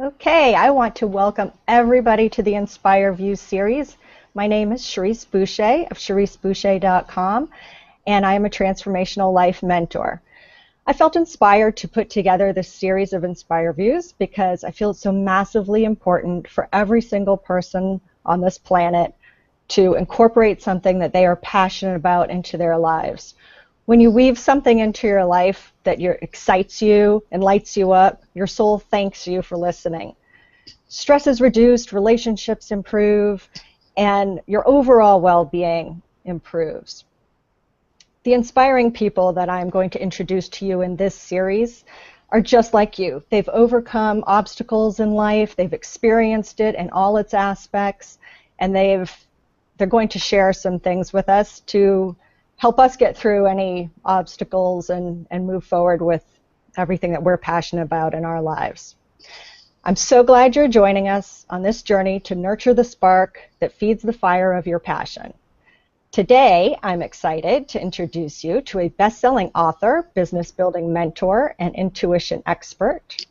Okay, I want to welcome everybody to the Inspire View series. My name is Cherrise Boucher of CherriseBoucher.com, and I am a transformational life mentor. I felt inspired to put together this series of Inspire Views because I feel it's so massively important for every single person on this planet to incorporate something that they are passionate about into their lives. When you weave something into your life that excites you and lights you up, your soul thanks you for listening. Stress is reduced, relationships improve, and your overall well-being improves. The inspiring people that I'm going to introduce to you in this series are just like you. They've overcome obstacles in life, they've experienced it in all its aspects, and they're going to share some things with us to help us get through any obstacles and move forward with everything that we're passionate about in our lives. I'm so glad you're joining us on this journey to nurture the spark that feeds the fire of your passion. Today, I'm excited to introduce you to a best-selling author, business building mentor, and intuition expert.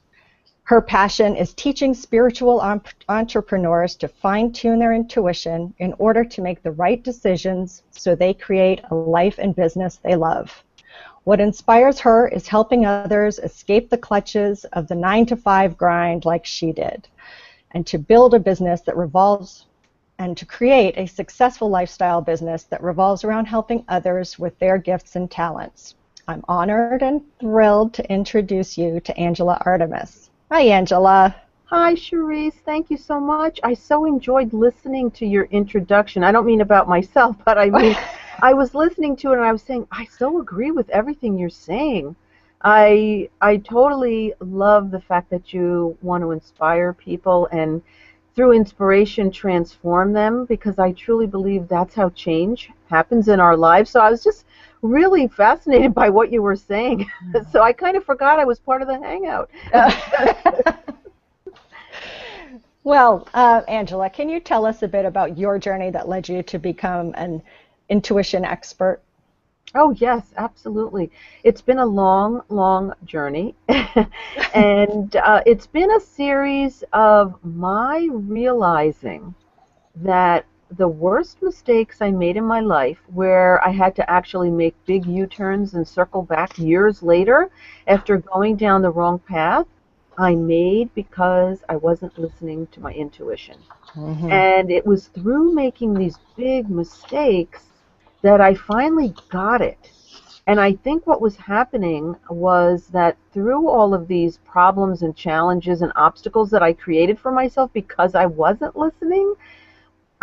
Her passion is teaching spiritual entrepreneurs to fine-tune their intuition in order to make the right decisions so they create a life and business they love. What inspires her is helping others escape the clutches of the 9-to-5 grind like she did, and to build a business that revolves and to create a successful lifestyle business that revolves around helping others with their gifts and talents. I'm honored and thrilled to introduce you to Angela Artemis. Hi, Angela. Hi, Cherrise. Thank you so much. I so enjoyed listening to your introduction. I don't mean about myself, but I mean, I was listening to it and I was saying, I so agree with everything you're saying. I totally love the fact that you want to inspire people and through inspiration transform them, because I truly believe that's how change happens in our lives. So I was just really fascinated by what you were saying. So I kind of forgot I was part of the hangout. Well, Angela, can you tell us a bit about your journey that led you to become an intuition expert? Oh, yes, absolutely. It's been a long, long journey. And it's been a series of my realizing that the worst mistakes I made in my life, where I had to actually make big U-turns and circle back years later after going down the wrong path, I made because I wasn't listening to my intuition. Mm-hmm. And it was through making these big mistakes that I finally got it. And I think what was happening was that through all of these problems and challenges and obstacles that I created for myself because I wasn't listening,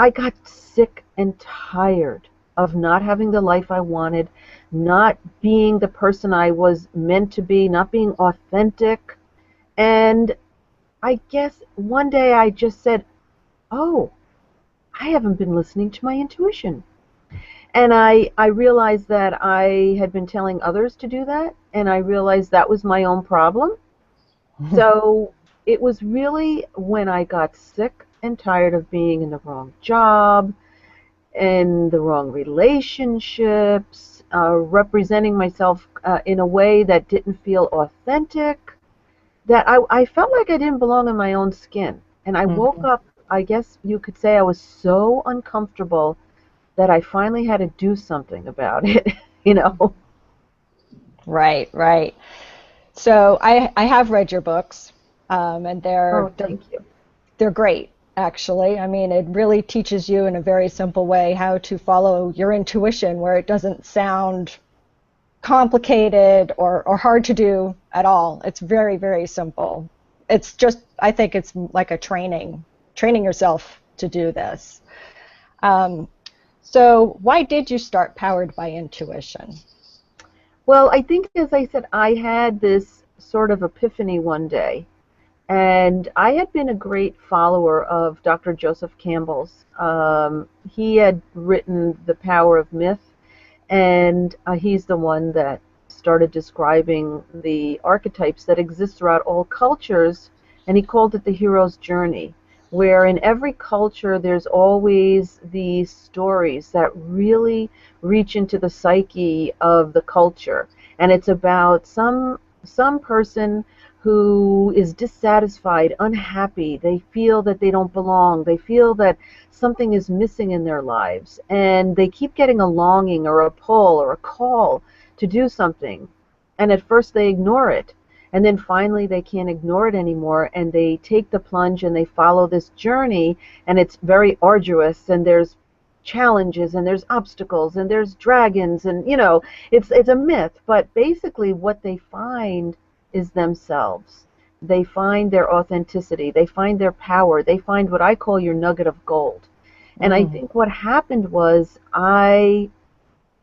I got sick and tired of not having the life I wanted, not being the person I was meant to be, not being authentic. And I guess one day I just said, oh, I haven't been listening to my intuition. And I realized that I had been telling others to do that, and I realized that was my own problem. So it was really when I got sick and tired of being in the wrong job, in the wrong relationships, representing myself in a way that didn't feel authentic, that I felt like I didn't belong in my own skin. And I woke Mm-hmm. up, I guess you could say I was so uncomfortable that I finally had to do something about it, you know. Right, right. So I have read your books, and Oh, thank you. they're great, actually. I mean, it really teaches you in a very simple way how to follow your intuition, where it doesn't sound complicated or hard to do at all. It's very, very simple. It's just, I think it's like a training yourself to do this. Um, so why did you start Powered by Intuition? Well, I think, as I said, I had this sort of epiphany one day. And I had been a great follower of Dr. Joseph Campbell's. He had written The Power of Myth, and he's the one that started describing the archetypes that exist throughout all cultures, and he called it the hero's journey, where in every culture there's always these stories that really reach into the psyche of the culture, and it's about some person who is dissatisfied, unhappy. They feel that they don't belong. They feel that something is missing in their lives. And they keep getting a longing or a pull or a call to do something. And at first they ignore it. And then finally they can't ignore it anymore, and they take the plunge and they follow this journey, and it's very arduous, and there's challenges and there's obstacles and there's dragons, and it's a myth, but basically what they find is themselves. They find their authenticity, they find their power, they find what I call your nugget of gold. And I think what happened was I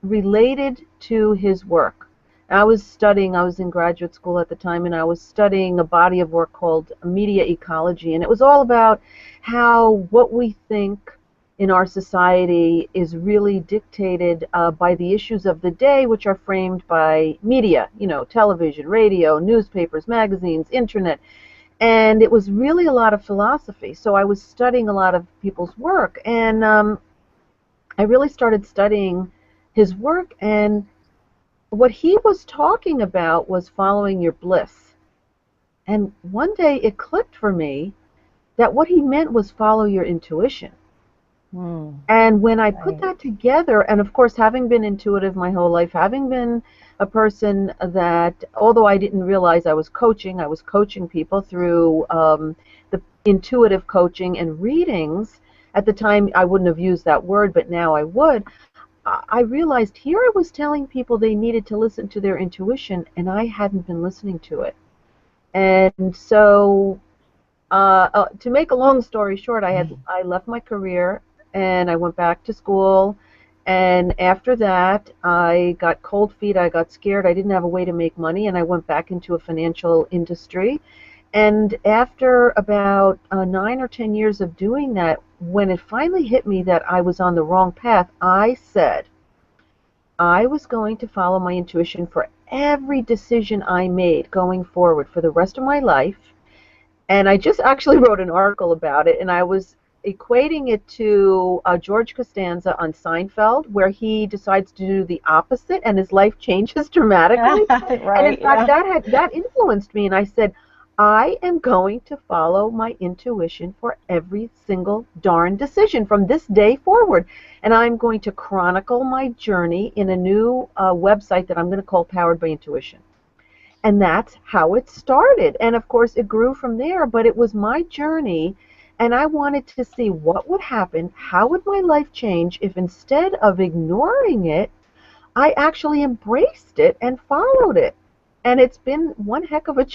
related to his work. I was in graduate school at the time, and I was studying a body of work called media ecology, and it was all about how what we think in our society is really dictated by the issues of the day, which are framed by media, television, radio, newspapers, magazines, internet. And it was really a lot of philosophy. So I was studying a lot of people's work, and I really started studying his work, and what he was talking about was following your bliss. And one day it clicked for me that what he meant was follow your intuition. And when I put that together, and of course having been intuitive my whole life, having been a person that, although I didn't realize I was coaching people through the intuitive coaching and readings. At the time I wouldn't have used that word, but now I would. I realized here I was telling people they needed to listen to their intuition, and I hadn't been listening to it. And so, to make a long story short, I left my career and I went back to school. And after that, I got cold feet. I got scared. I didn't have a way to make money, and I went back into a financial industry. And after about 9 or 10 years of doing that, when it finally hit me that I was on the wrong path, I said I was going to follow my intuition for every decision I made going forward for the rest of my life. And I just actually wrote an article about it, and I was equating it to George Costanza on Seinfeld, where he decides to do the opposite and his life changes dramatically. Right, and in fact, that influenced me, and I said, I am going to follow my intuition for every single darn decision from this day forward. And I'm going to chronicle my journey in a new website that I'm going to call Powered by Intuition. And that's how it started. And of course, it grew from there, but it was my journey. And I wanted to see what would happen, how would my life change if instead of ignoring it, I actually embraced it and followed it. And it's been one heck of a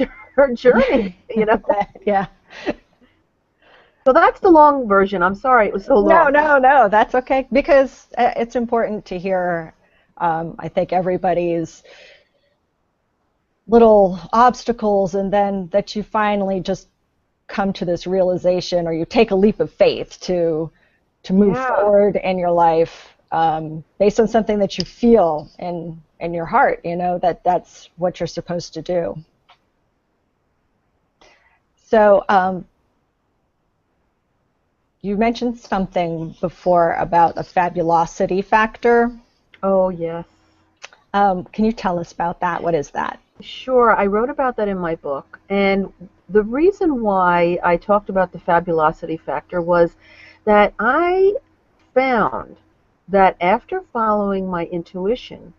journey, Yeah. So that's the long version. I'm sorry it was so long. No, that's okay, because it's important to hear, I think, everybody's little obstacles, and then that you finally just come to this realization, or you take a leap of faith to move forward in your life based on something that you feel in your heart, that's what you're supposed to do. So you mentioned something before about a fabulosity factor. Oh, yes. Can you tell us about that? What is that? Sure. I wrote about that in my book. And the reason why I talked about the fabulosity factor was that I found that after following my intuition,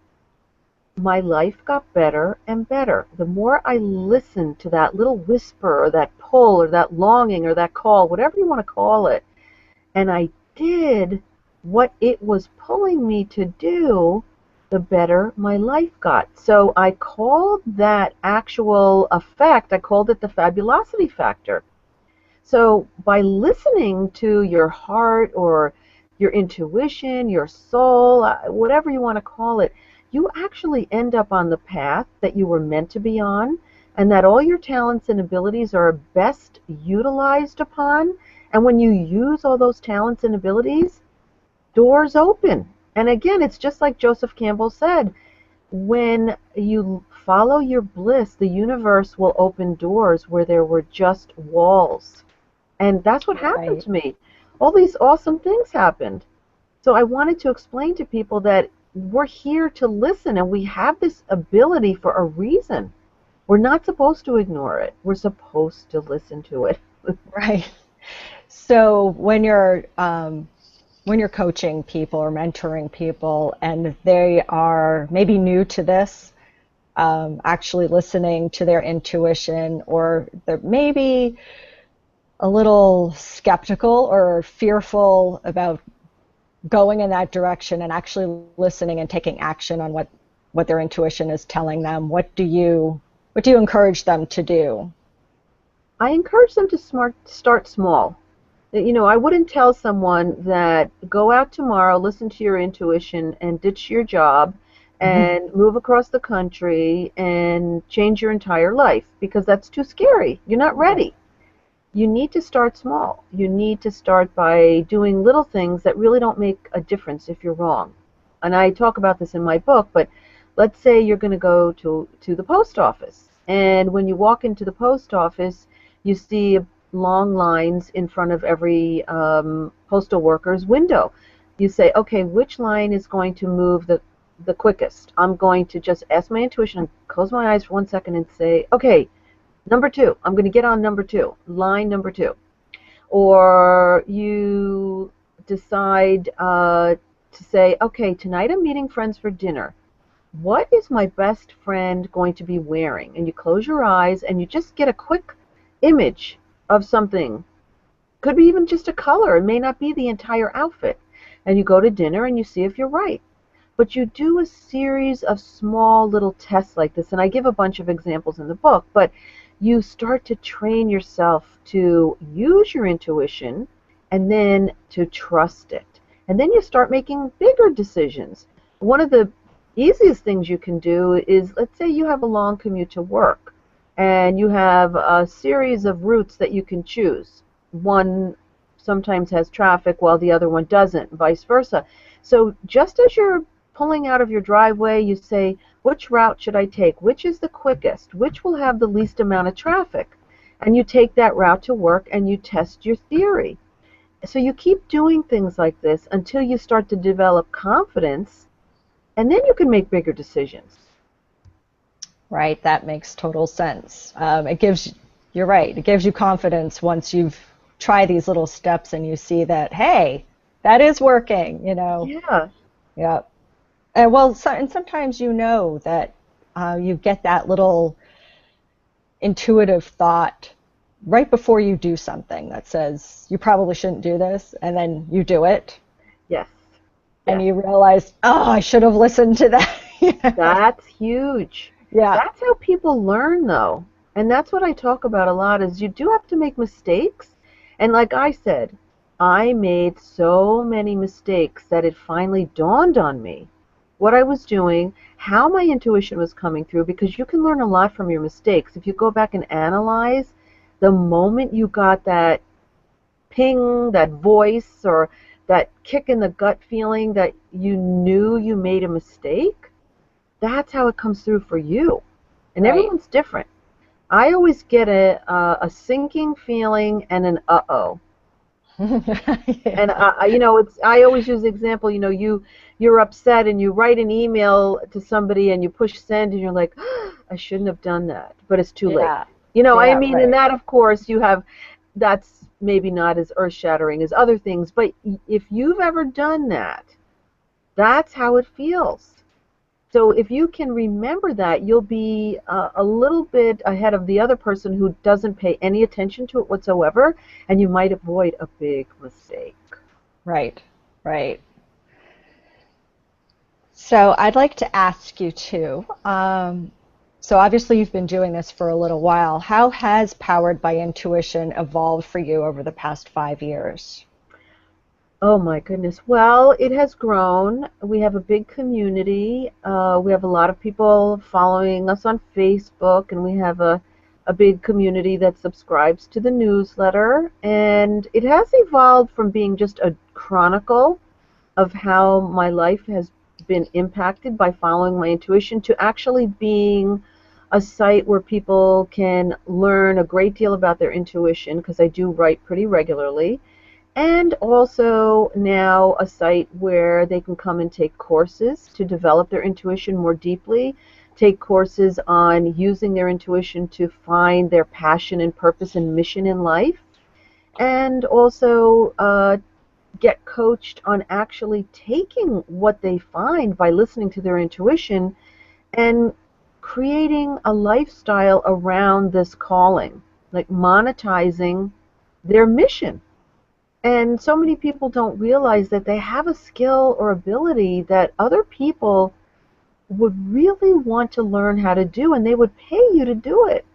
my life got better and better. The more I listened to that little whisper or that pull or that longing or that call, whatever you want to call it, and I did what it was pulling me to do, the better my life got. So I called that actual effect, I called it the fabulosity factor. So by listening to your heart or your intuition, your soul, whatever you want to call it, you actually end up on the path that you were meant to be on, and that all your talents and abilities are best utilized upon. And when you use all those talents and abilities, doors open. And again, it's just like Joseph Campbell said, when you follow your bliss, the universe will open doors where there were just walls. And that's what happened to me. All these awesome things happened. So I wanted to explain to people that we're here to listen, and we have this ability for a reason. We're not supposed to ignore it. We're supposed to listen to it. Right. So when you're coaching people or mentoring people and they are maybe new to this, actually listening to their intuition, or they're maybe a little skeptical or fearful about going in that direction and actually listening and taking action on what their intuition is telling them, what do you encourage them to do? I encourage them to start small. I wouldn't tell someone that go out tomorrow, listen to your intuition, and ditch your job and move across the country and change your entire life, because that's too scary. You're not ready. You need to start small. You need to start by doing little things that really don't make a difference if you're wrong. And I talk about this in my book, but let's say you're going to go to the post office. And when you walk into the post office, you see long lines in front of every postal worker's window. You say, okay, which line is going to move the quickest? I'm going to just ask my intuition and close my eyes for 1 second and say, okay, number 2. I'm going to get on number 2, line number 2. Or you decide to say, okay, tonight I'm meeting friends for dinner. What is my best friend going to be wearing? And you close your eyes and you just get a quick image of something. Could be even just a color. It may not be the entire outfit. And you go to dinner and you see if you're right. But you do a series of small little tests like this, and I give a bunch of examples in the book, but you start to train yourself to use your intuition and then to trust it. And then you start making bigger decisions. One of the easiest things you can do is, let's say you have a long commute to work, and you have a series of routes that you can choose. One sometimes has traffic while the other one doesn't, vice versa. So just as you're pulling out of your driveway, you say, which route should I take? Which is the quickest? Which will have the least amount of traffic? And you take that route to work and you test your theory. So you keep doing things like this until you start to develop confidence, and then you can make bigger decisions. Right, that makes total sense. You're right, it gives you confidence once you've tried these little steps and you see that, hey, that is working, Yeah. Yeah. And sometimes that you get that little intuitive thought right before you do something that says, you probably shouldn't do this, and then you do it. Yes. And you realize, oh, I should have listened to that. That's huge. Yeah. That's how people learn, though. And that's what I talk about a lot, is you do have to make mistakes. And like I said, I made so many mistakes that it finally dawned on me what I was doing, how my intuition was coming through, because you can learn a lot from your mistakes. If you go back and analyze, the moment you got that ping, that voice, or that kick in the gut feeling that you knew you made a mistake, that's how it comes through for you. And Right. Everyone's different. I always get a sinking feeling and an uh-oh. Yeah. And I always use the example, you're upset and you write an email to somebody and you push send and you're like, I shouldn't have done that, but it's too late. Yeah. I mean, Right. and that, of course, that's maybe not as earth-shattering as other things, but if you've ever done that, that's how it feels. So if you can remember that, you'll be a little bit ahead of the other person who doesn't pay any attention to it whatsoever, and you might avoid a big mistake. Right. Right. So I'd like to ask you too. So obviously you've been doing this for a little while. How has Powered by Intuition evolved for you over the past 5 years? Oh my goodness. Well, it has grown. We have a big community. We have a lot of people following us on Facebook, and we have a big community that subscribes to the newsletter. And it has evolved from being just a chronicle of how my life has been impacted by following my intuition to actually being a site where people can learn a great deal about their intuition, because I do write pretty regularly. And also now a site where they can come and take courses to develop their intuition more deeply. take courses on using their intuition to find their passion and purpose and mission in life, and also get coached on actually taking what they find by listening to their intuition and creating a lifestyle around this calling, like monetizing their mission. And so many people don't realize that they have a skill or ability that other people would really want to learn how to do, and they would pay you to do it.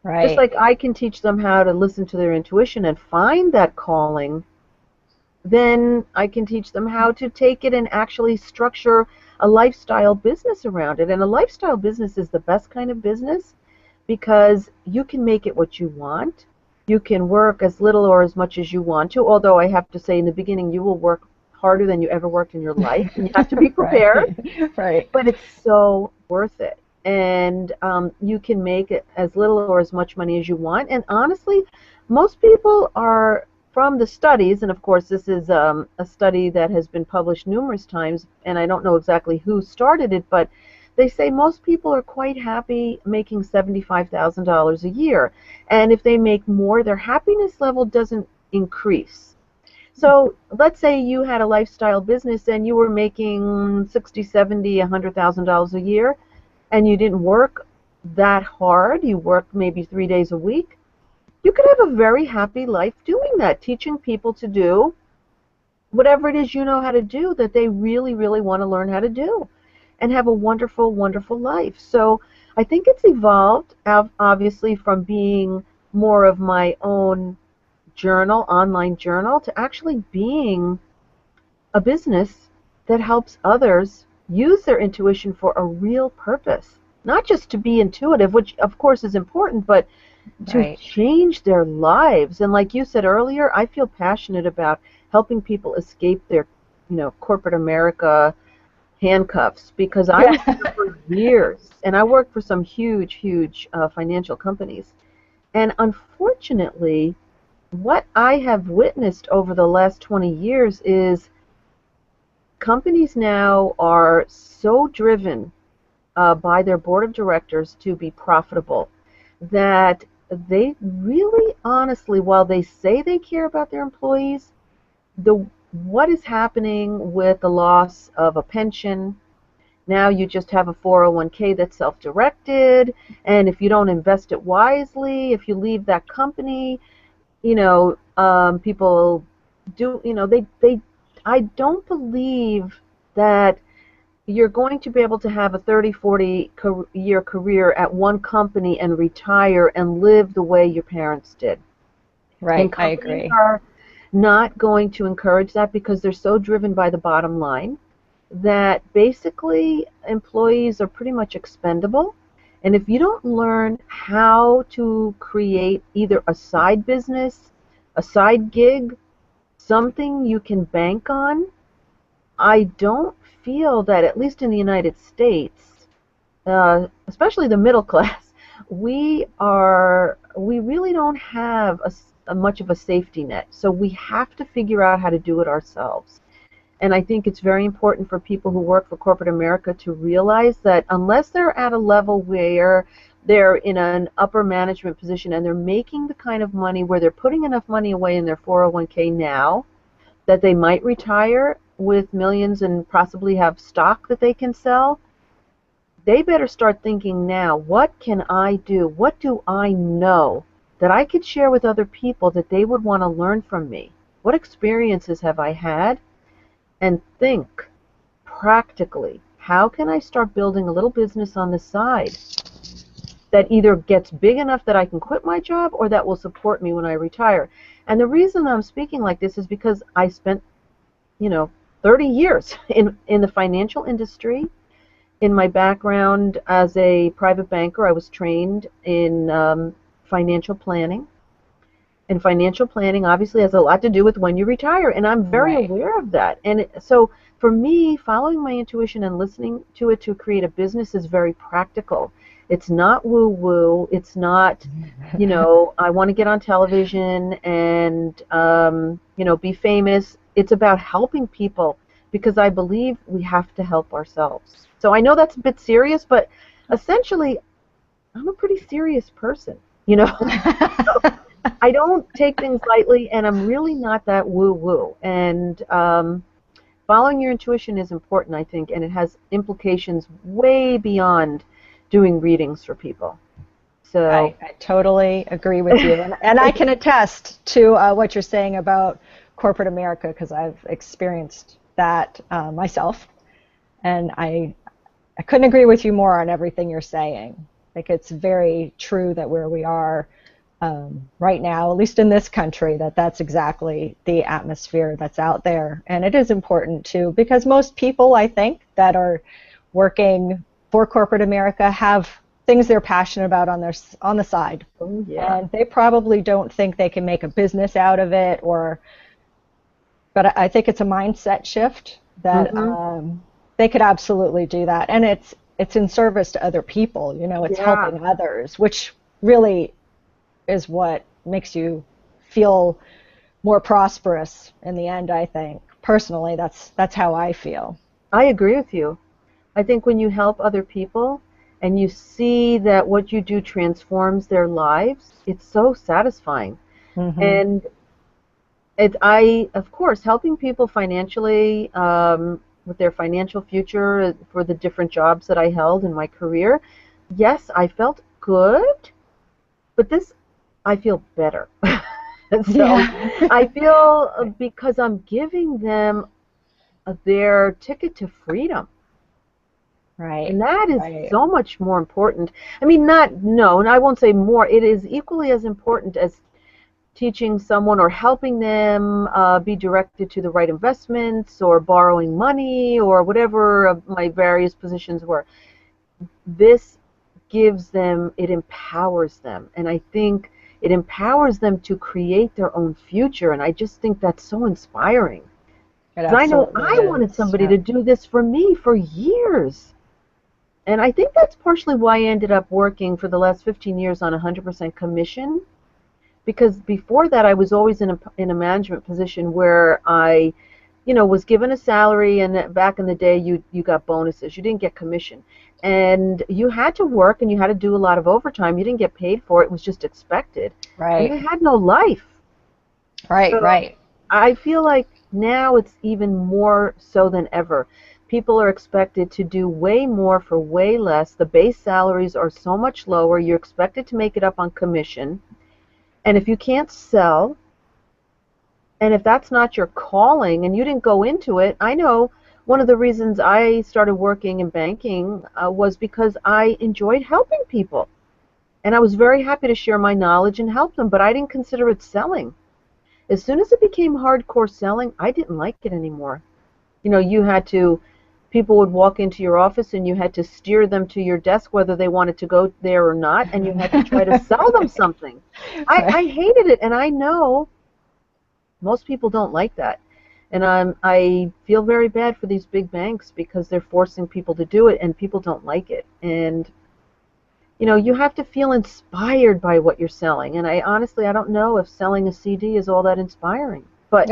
Right. Just like I can teach them how to listen to their intuition and find that calling, then I can teach them how to take it and actually structure a lifestyle business around it. And a lifestyle business is the best kind of business because you can make it what you want. You can work as little or as much as you want to, although I have to say in the beginning you will work harder than you ever worked in your life, and you have to be prepared. Right. But it's so worth it. And you can make it as little or as much money as you want. And honestly, most people are, from the studies, and of course this is a study that has been published numerous times, and I don't know exactly who started it, but they say most people are quite happy making $75,000 a year. And if they make more, their happiness level doesn't increase. So let's say you had a lifestyle business and you were making $60,000, $70,000, $100,000 a year, and you didn't work that hard. You worked maybe 3 days a week. You could have a very happy life doing that, teaching people to do whatever it is you know how to do that they really, really want to learn how to do, and have a wonderful, wonderful life. So I think it's evolved, obviously, from being more of my own journal, online journal, to actually being a business that helps others use their intuition for a real purpose. Not just to be intuitive, which of course is important, but to change their lives. And like you said earlier, I feel passionate about helping people escape their, corporate America handcuffs, because I was there for years, and I worked for some huge, huge financial companies. And unfortunately, what I have witnessed over the last 20 years is companies now are so driven by their board of directors to be profitable that they really, honestly, while they say they care about their employees, what is happening with the loss of a pension? Now you just have a 401k that's self-directed, and if you don't invest it wisely, if you leave that company, people do, I don't believe that you're going to be able to have a 30, 40-year career at one company and retire and live the way your parents did. Right, and I agree. Are not going to encourage that because they're so driven by the bottom line that basically employees are pretty much expendable. And if you don't learn how to create either a side business, a side gig, something you can bank on, I don't feel that, at least in the United States, especially the middle class, we really don't have a much of a safety net. So we have to figure out how to do it ourselves. And I think it's very important for people who work for corporate America to realize that unless they're at a level where they're in an upper management position and they're making the kind of money where they're putting enough money away in their 401k now that they might retire with millions and possibly have stock that they can sell, they better start thinking now, what can I do? What do I know that I could share with other people that they would want to learn from me? What experiences have I had? And think practically, how can I start building a little business on the side that either gets big enough that I can quit my job or that will support me when I retire? And the reason I'm speaking like this is because I spent, 30 years in the financial industry. In my background as a private banker, I was trained in financial planning. And financial planning obviously has a lot to do with when you retire, and I'm very aware of that. And so for me, following my intuition and listening to it to create a business is very practical. It's not woo-woo. It's not, I want to get on television and, be famous. It's about helping people because I believe we have to help ourselves. So I know that's a bit serious, but essentially, I'm a pretty serious person, you know. So I don't take things lightly, and I'm really not that woo-woo. And following your intuition is important, I think, and it has implications way beyond doing readings for people. So, I totally agree with you. And I can attest to what you're saying about corporate America because I've experienced that myself. And I couldn't agree with you more on everything you're saying. Like it's very true that where we are right now, at least in this country, that's exactly the atmosphere that's out there. And it is important too, because most people, I think, that are working for corporate America have things they're passionate about on the side. oh, yeah. And they probably don't think they can make a business out of it, but I think it's a mindset shift that Hmm. they could absolutely do that. And it's in service to other people, it's Yeah. helping others, which really is what makes you feel more prosperous in the end, I think. Personally, that's how I feel. I agree with you. I think when you help other people and you see that what you do transforms their lives, it's so satisfying. Hmm. And of course, helping people financially with their financial future for the different jobs that I held in my career, yes, I felt good, but I feel better. So Yeah. I feel because I'm giving them their ticket to freedom. Right. And that is Right. so much more important. I mean, not, no, and I won't say more. It is equally as important as teaching someone or helping them be directed to the right investments or borrowing money or whatever of my various positions were. This gives them, it empowers them. And I think it empowers them to create their own future. And I just think that's so inspiring. It Because I know absolutely I wanted is. somebody Yeah. to do this for me for years. And I think that's partially why I ended up working for the last 15 years on 100% commission. Because before that, I was always in a management position where I, was given a salary, and back in the day, you got bonuses. You didn't get commission, and you had to work, and you had to do a lot of overtime. You didn't get paid for it; it was just expected, and Right. I had no life. Right. So Right. I feel like now it's even more so than ever. People are expected to do way more for way less. The base salaries are so much lower. You're expected to make it up on commission. And if you can't sell, and if that's not your calling and you didn't go into it, I know one of the reasons I started working in banking was because I enjoyed helping people. And I was very happy to share my knowledge and help them, but I didn't consider it selling. As soon as it became hardcore selling, I didn't like it anymore. You had to, people would walk into your office and you had to steer them to your desk whether they wanted to go there or not, and you had to try to sell them something. I Right. hated it, and I know most people don't like that. And I feel very bad for these big banks because they're forcing people to do it, and people don't like it. And you have to feel inspired by what you're selling. And I don't know if selling a CD is all that inspiring. But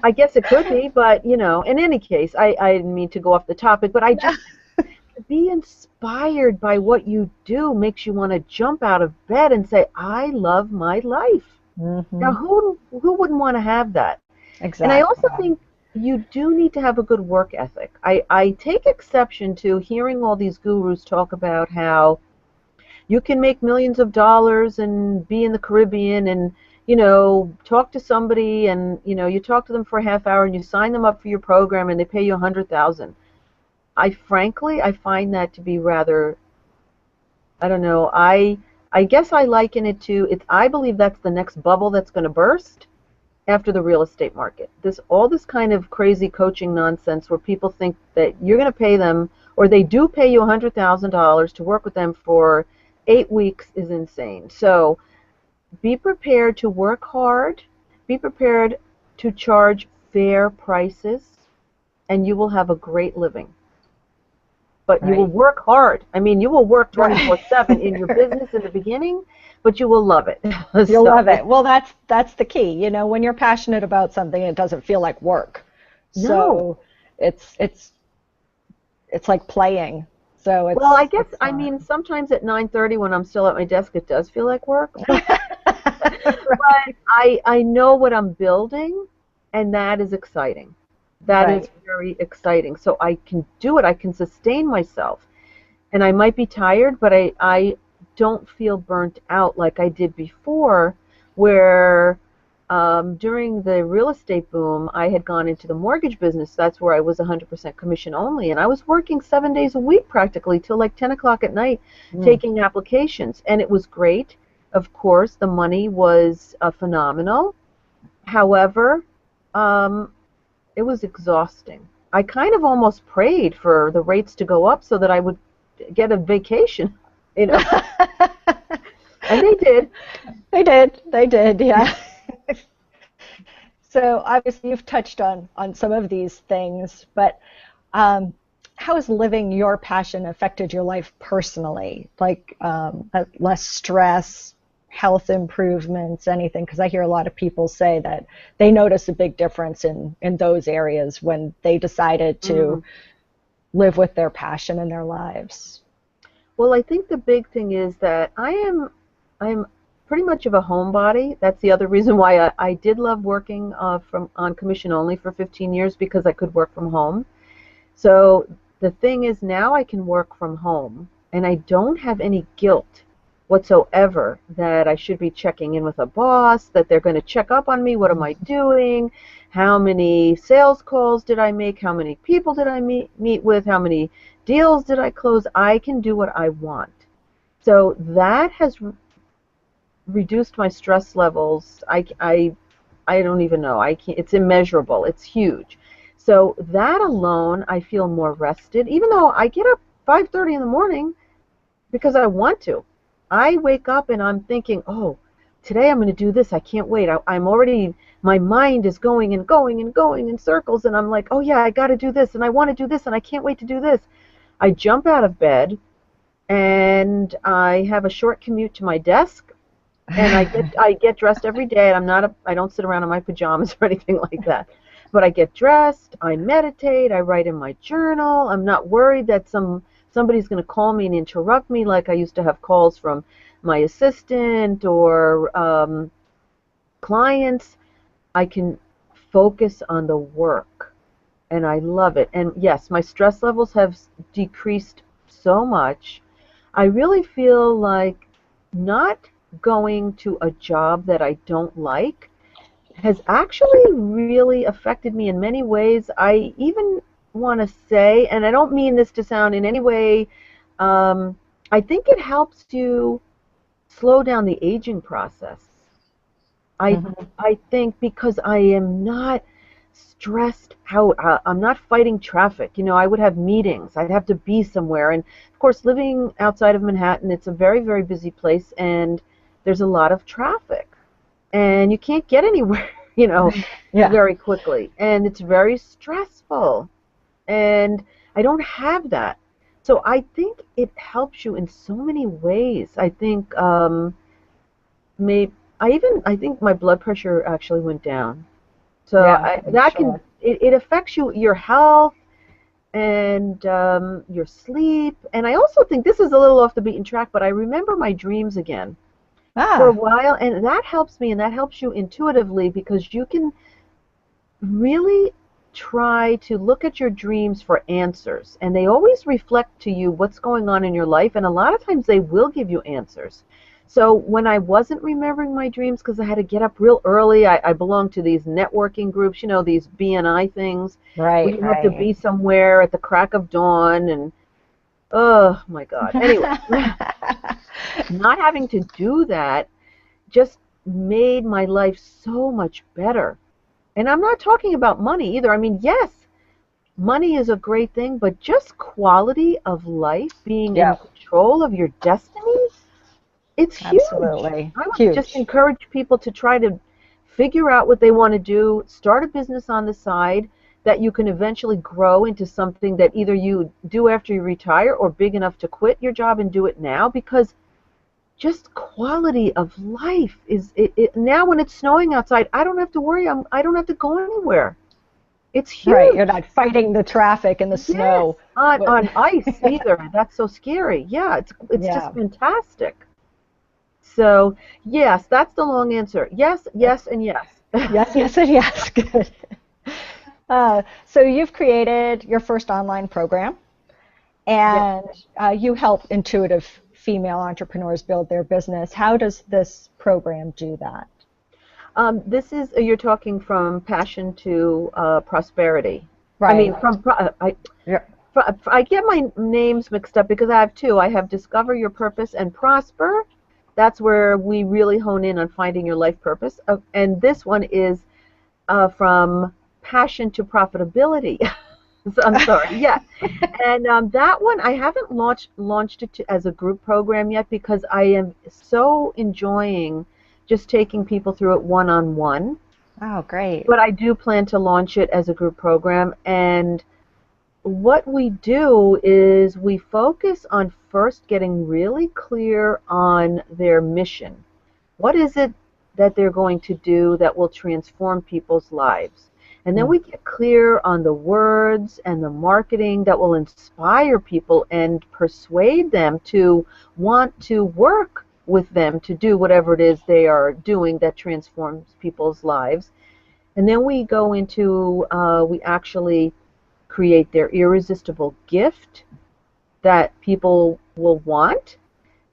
I guess it could be. But in any case, I didn't mean to go off the topic, but I just to be inspired by what you do makes you want to jump out of bed and say, I love my life. Now, Hmm. who wouldn't want to have that? And I also Exactly. think you do need to have a good work ethic. I take exception to hearing all these gurus talk about how you can make millions of dollars and be in the Caribbean and talk to somebody, and you talk to them for a half hour and you sign them up for your program and they pay you 100,000. I find that to be rather, I don't know. I guess I liken it to it. I believe that's the next bubble that's going to burst after the real estate market. All this kind of crazy coaching nonsense where people think that you're going to pay them, or they do pay you $100,000 to work with them for 8 weeks, is insane. So be prepared to work hard. Be prepared to charge fair prices, and you will have a great living. But you will Right. work hard. I mean, you will work Right. 24/7 in your business in the beginning, but you will love it. You'll love So, it. Well, that's the key. When you're passionate about something, it doesn't feel like work. no. So it's it's like playing. So Well, I guess, it's I not. mean, sometimes at 9:30 when I'm still at my desk, it does feel like work. But Right. I know what I'm building, and that is exciting. That is Right. very exciting. So I can do it. I can sustain myself. And I might be tired, but I don't feel burnt out like I did before, where during the real estate boom, I had gone into the mortgage business. That's where I was 100% commission only. And I was working 7 days a week practically till like 10 o'clock at night Mm. taking applications. And it was great. Of course, the money was phenomenal. However, um, it was exhausting. I kind of almost prayed for the rates to go up so that I would get a vacation, you know, and they did. They did, yeah. So obviously you've touched on some of these things, but um, how has living your passion affected your life personally? Like less stress, health improvements, anything? Because I hear a lot of people say that they notice a big difference in those areas when they decided to Mm. live with their passion in their lives. Well, I think the big thing is that I'm pretty much of a homebody. That's the other reason why I did love working from on commission only for 15 years because I could work from home. So the thing is now I can work from home and I don't have any guilt whatsoever that I should be checking in with a boss, that they're going to check up on me. What am I doing? How many sales calls did I make? How many people did I meet with? How many deals did I close? I can do what I want. So that has reduced my stress levels. I don't even know. I can't, it's immeasurable. It's huge. So that alone, I feel more rested, even though I get up 5:30 in the morning because I want to. I wake up and I'm thinking, oh, today I'm going to do this. I can't wait. I'm already, my mind is going and going and going in circles. And I'm like, oh, yeah, I got to do this. And I want to do this. And I can't wait to do this. I jump out of bed and I have a short commute to my desk. And I get dressed every day. And I don't sit around in my pajamas or anything like that. But I get dressed, I meditate, I write in my journal. I'm not worried that somebody's going to call me and interrupt me like I used to have calls from my assistant or clients. I can focus on the work, and I love it. And yes, my stress levels have decreased so much. I really feel like not going to a job that I don't like has actually really affected me in many ways. I even want to say, and I don't mean this to sound in any way, um, I think it helps you slow down the aging process. I Mhm. I think because I am not stressed out. I'm not fighting traffic. You know, I would have meetings. I'd have to be somewhere. And of course, living outside of Manhattan, it's a very, very busy place, and there's a lot of traffic. And you can't get anywhere, you know, Yeah, very quickly. And it's very stressful. And I don't have that. So I think it helps you in so many ways. I think maybe I think my blood pressure actually went down. So yeah, I'm that can sure. it affects your health and your sleep. And I also think this is a little off the beaten track, but I remember my dreams again for a Ah, while, and that helps me, and that helps you intuitively because you can really try to look at your dreams for answers, and they always reflect to you what's going on in your life, and a lot of times they will give you answers. So when I wasn't remembering my dreams because I had to get up real early, I belonged to these networking groups, you know, these BNI things, where right, you have to right. be somewhere at the crack of dawn, and oh my God. Anyway, not having to do that just made my life so much better. And I'm not talking about money either. I mean, yes, money is a great thing, but just quality of life, being in Yeah, control of your destiny, it's huge. absolutely. I would just Huge. encourage people to try to figure out what they want to do, start a business on the side that you can eventually grow into something that either you do after you retire or big enough to quit your job and do it now, because just quality of life is now when it's snowing outside, I don't have to worry. I don't have to go anywhere. It's Right, you're huge. not fighting the traffic and the Yes, snow. on ice either. That's so scary. Yeah, it's just Yeah, fantastic. So yes, that's the long answer. Yes, that's yes, and yes. yes, yes, and yes. Good. So you've created your first online program, Yes. and you help intuitive female entrepreneurs build their business. How does this program do that? This is you're talking from passion to prosperity. I mean, Right. Yeah. I get my names mixed up because I have two. I have discover your purpose and prosper. That's where we really hone in on finding your life purpose. And this one is from passion to profitability. So I'm sorry. Yeah. And that one I haven't launched it as a group program yet because I am so enjoying just taking people through it one on one. Oh, great. But I do plan to launch it as a group program. And what we do is we focus on first getting really clear on their mission. What is it that they're going to do that will transform people's lives? And then Mm. we get clear on the words and the marketing that will inspire people and persuade them to want to work with them to do whatever it is they are doing that transforms people's lives. And then we go into, we actually create their irresistible gift that people will want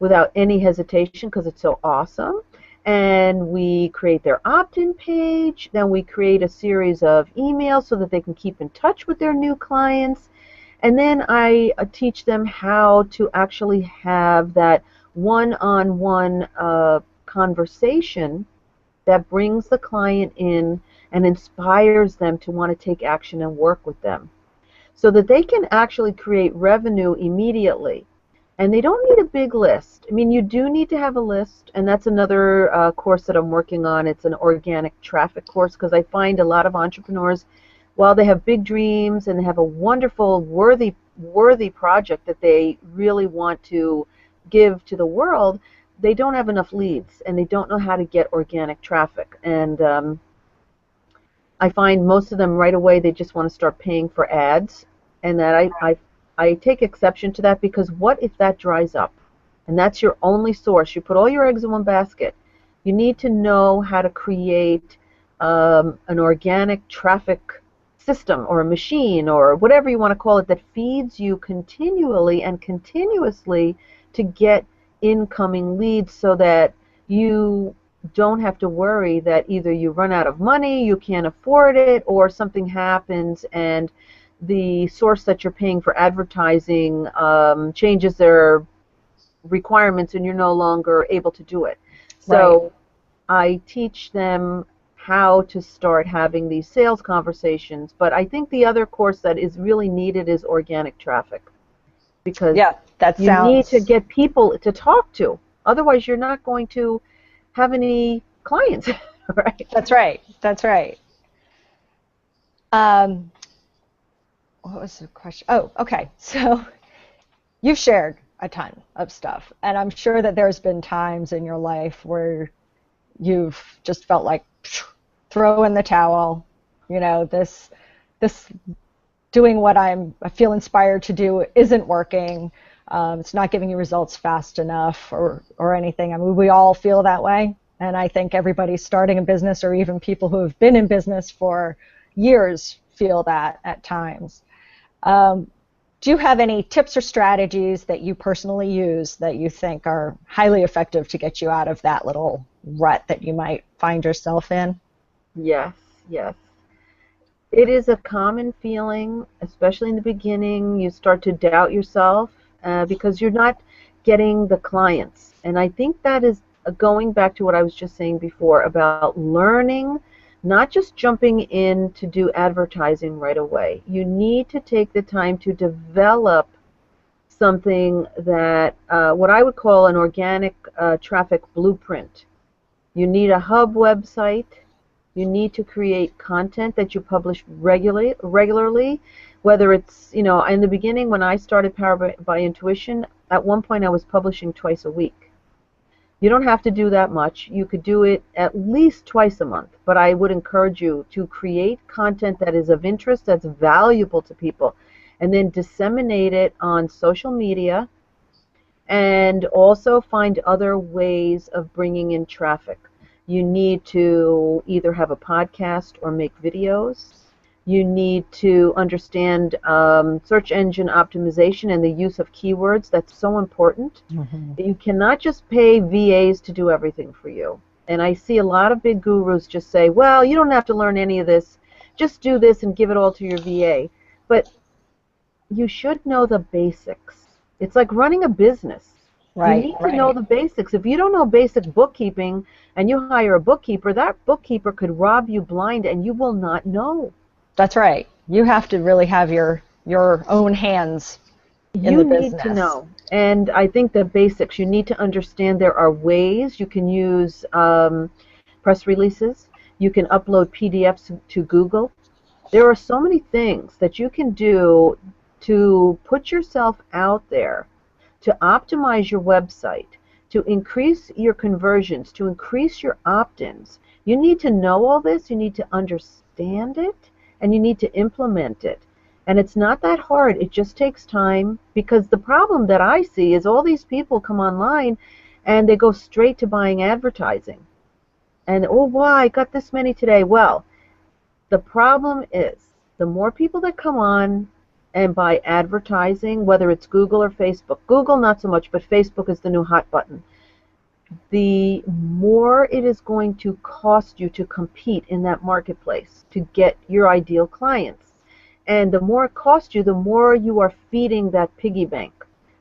without any hesitation because it's so awesome. And we create their opt-in page. Then we create a series of emails so that they can keep in touch with their new clients. And then I teach them how to actually have that one-on-one conversation that brings the client in and inspires them to want to take action and work with them so that they can actually create revenue immediately. And they don't need a big list. I mean, you do need to have a list, and that's another course that I'm working on. It's an organic traffic course because I find a lot of entrepreneurs, while they have big dreams and they have a wonderful, worthy project that they really want to give to the world, they don't have enough leads and they don't know how to get organic traffic. And I find most of them right away they just want to start paying for ads, and that I take exception to that because what if that dries up, and that's your only source? You put all your eggs in one basket. You need to know how to create an organic traffic system or a machine or whatever you want to call it that feeds you continually and continuously to get incoming leads so that you don't have to worry that either you run out of money, you can't afford it, or something happens and the source that you're paying for advertising changes their requirements and you're no longer able to do it. Right. So I teach them how to start having these sales conversations. But I think the other course that is really needed is organic traffic because Yeah, that you need to sounds get people to talk to. Otherwise, you're not going to have any clients, right? that's right. That's right. Um, what was the question? Oh, okay. So you've shared a ton of stuff, and I'm sure that there's been times in your life where you've just felt like throw in the towel. This doing what I feel inspired to do isn't working. It's not giving you results fast enough or anything. I mean, we all feel that way. And I think everybody starting a business or even people who have been in business for years feel that at times. Um, do you have any tips or strategies that you personally use that you think are highly effective to get you out of that little rut that you might find yourself in? Yes, yes. It is a common feeling, especially in the beginning. You start to doubt yourself because you're not getting the clients. And I think that is going back to what I was just saying before about learning, not just jumping in to do advertising right away. You need to take the time to develop something that, what I would call an organic traffic blueprint. You need a hub website. You need to create content that you publish regularly, whether it's, in the beginning when I started Power by Intuition, at one point I was publishing twice a week. You don't have to do that much. You could do it at least twice a month, but I would encourage you to create content that is of interest, that's valuable to people, and then disseminate it on social media, and also find other ways of bringing in traffic. You need to either have a podcast or make videos. You need to understand search engine optimization and the use of keywords. That's so important. Mm-hmm. You cannot just pay VAs to do everything for you. And I see a lot of big gurus just say, well, you don't have to learn any of this. Just do this and give it all to your VA. But you should know the basics. It's like running a business. You Right, need to know right. the basics. If you don't know basic bookkeeping and you hire a bookkeeper, that bookkeeper could rob you blind and you will not know. That's right. You have to really have your own hands in You the need to business. know. And I think the basics, you need to understand there are ways you can use press releases. You can upload PDFs to Google. There are so many things that you can do to put yourself out there, to optimize your website, to increase your conversions, to increase your opt-ins. You need to know all this, you need to understand it, and you need to implement it. And it's not that hard, it just takes time, because the problem that I see is all these people come online and they go straight to buying advertising. And, oh, wow, I got this many today. Well, the problem is the more people that come on and buy advertising, whether it's Google or Facebook, Google not so much, but Facebook is the new hot button, the more it is going to cost you to compete in that marketplace to get your ideal clients. And the more it costs you, the more you are feeding that piggy bank.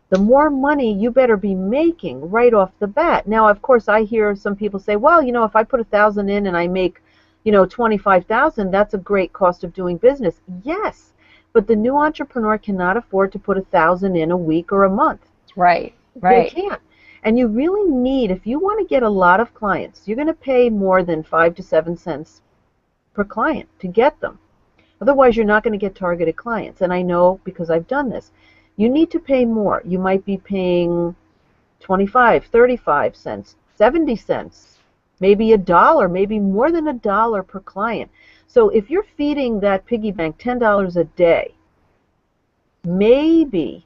The more money you better be making right off the bat. Now, of course, I hear some people say, well, you know, if I put 1,000 in and I make, you know, 25,000, that's a great cost of doing business. Yes, but the new entrepreneur cannot afford to put 1,000 in a week or a month. Right, They right. can't. And you really need, if you want to get a lot of clients, you're going to pay more than 5 to 7 cents per client to get them. Otherwise, you're not going to get targeted clients. And I know because I've done this. You need to pay more. You might be paying 25, 35 cents, 70 cents, maybe $1, maybe more than $1 per client. So if you're feeding that piggy bank $10 a day, maybe,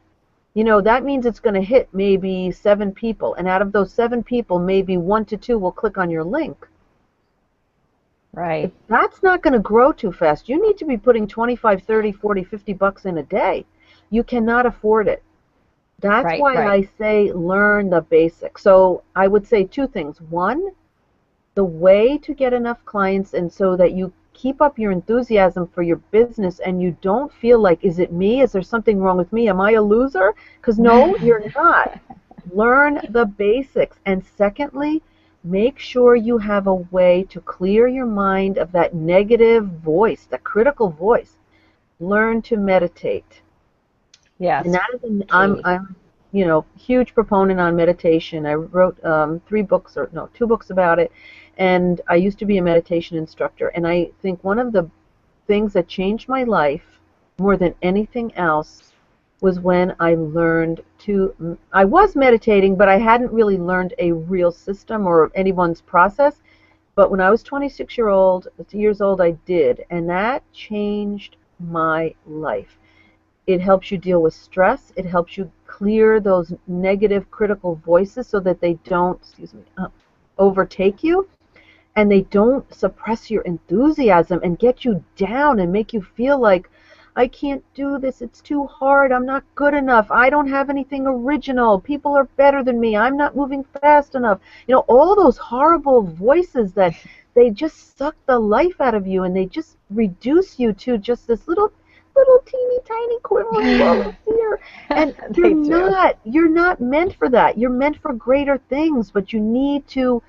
you know, that means it's going to hit maybe 7 people. And out of those 7 people, maybe 1 to 2 will click on your link. Right. That's not going to grow too fast. You need to be putting 25, 30, 40, 50 bucks in a day. You cannot afford it. That's Right, why right. I say learn the basics. So I would say 2 things. One, the way to get enough clients and so that you keep up your enthusiasm for your business and you don't feel like, is it me? Is there something wrong with me? Am I a loser? Because no, you're not. Learn the basics. And secondly, make sure you have a way to clear your mind of that negative voice, the critical voice. Learn to meditate. And Yes, that is, key. I'm, you know, huge proponent on meditation. I wrote 3 books, or no, 2 books about it. And I used to be a meditation instructor. And I think one of the things that changed my life more than anything else was when I learned to, I was meditating, but I hadn't really learned a real system or anyone's process. But when I was 26 years old, I did. And that changed my life. It helps you deal with stress. It helps you clear those negative critical voices so that they don't, overtake you, and they don't suppress your enthusiasm and get you down and make you feel like, I can't do this, it's too hard, I'm not good enough, I don't have anything original, people are better than me, I'm not moving fast enough. You know, all those horrible voices that they just suck the life out of you and they just reduce you to just this little teeny tiny quivering volunteer. And They do. you're not meant for that. You're meant for greater things, but you need to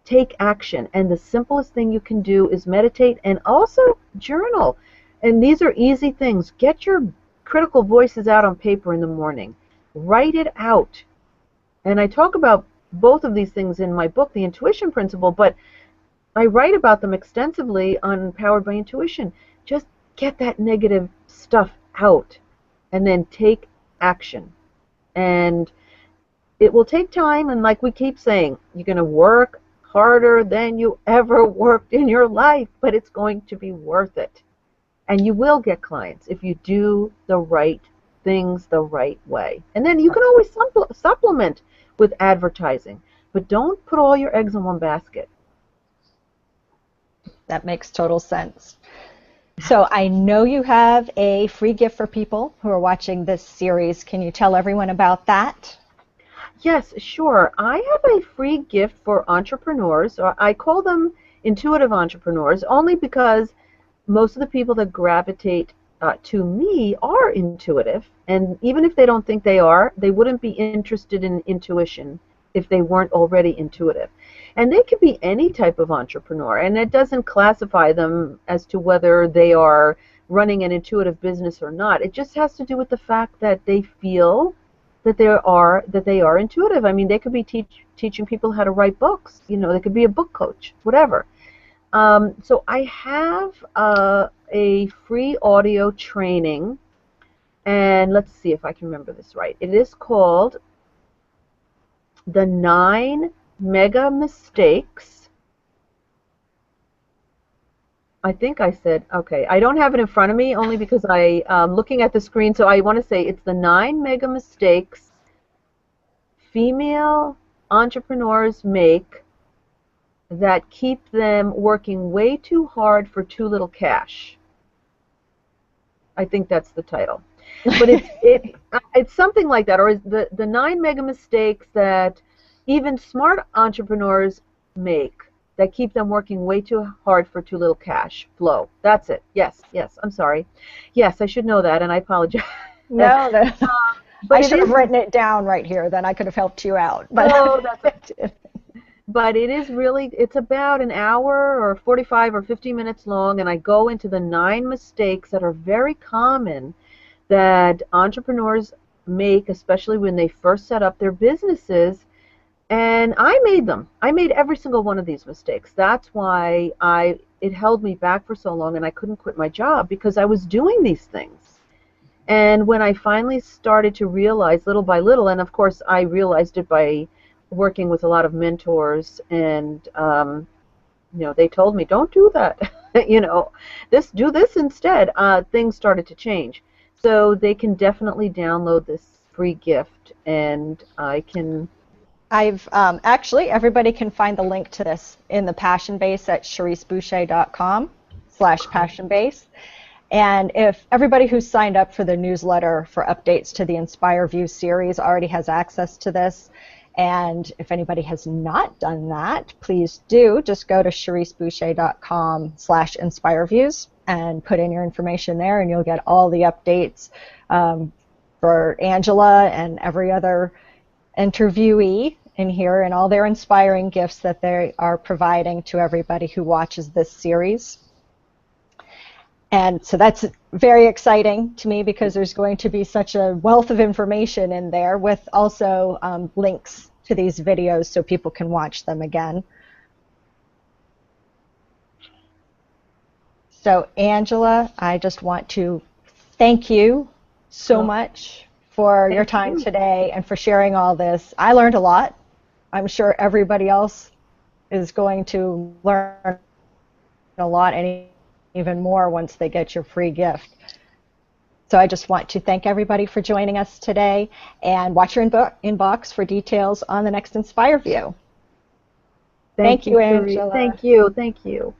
take action. And the simplest thing you can do is meditate and also journal. And these are easy things. Get your critical voices out on paper in the morning. Write it out. And I talk about both of these things in my book, The Intuition Principle, but I write about them extensively on Powered by Intuition. Just get that negative stuff out and then take action. And it will take time, and like we keep saying, you're going to work harder than you ever worked in your life, but it's going to be worth it. And you will get clients if you do the right things the right way. And then you can always supplement with advertising, but don't put all your eggs in one basket. That makes total sense. So I know you have a free gift for people who are watching this series. Can you tell everyone about that? Yes, sure. I have a free gift for entrepreneurs. I call them intuitive entrepreneurs only because most of the people that gravitate to me are intuitive. And even if they don't think they are, they wouldn't be interested in intuition if they weren't already intuitive. And they could be any type of entrepreneur, and it doesn't classify them as to whether they are running an intuitive business or not. It just has to do with the fact that they feel that they are intuitive. I mean, they could be teaching people how to write books. You know, they could be a book coach, whatever. So I have a free audio training, and let's see if I can remember this right. It is called The 9 Mega Mistakes. I think I said, okay, I don't have it in front of me only because I'm looking at the screen, so I want to say it's the 9 Mega Mistakes female entrepreneurs make that keep them working way too hard for too little cash. I think that's the title. But it's something like that, or is the 9 mega mistakes that even smart entrepreneurs make that keep them working way too hard for too little cash flow. That's it. Yes, I'm sorry. Yes, I should know that, and I apologize. No, but I should have written it down right here. Then I could have helped you out. But no, that's it. But it is really, it's about an hour or 45 or 50 minutes long, and I go into the 9 mistakes that are very common that entrepreneurs make, especially when they first set up their businesses. And I made them. I made every single one of these mistakes. That's why it held me back for so long, and I couldn't quit my job because I was doing these things. And when I finally started to realize little by little, and of course I realized it by working with a lot of mentors, and they told me, don't do that. Do this instead. Things started to change. So they can definitely download this free gift, and I've actually, everybody can find the link to this in the Passion Base at CherriseBoucher.com/PassionBase. And if everybody who's signed up for the newsletter for updates to the Inspire View series already has access to this, and if anybody has not done that, please do just go to CherriseBoucher.com/InspireViews and put in your information there, and you'll get all the updates for Angela and every other interviewee in here, and all their inspiring gifts that they are providing to everybody who watches this series. And so that's very exciting to me because there's going to be such a wealth of information in there, with also links to these videos so people can watch them again. So Angela, I just want to thank you so much for your time today and for sharing all this. I learned a lot. I'm sure everybody else is going to learn a lot, and even more once they get your free gift. So I just want to thank everybody for joining us today, and watch your inbox for details on the next Inspire View. Thank you, Angela. Thank you.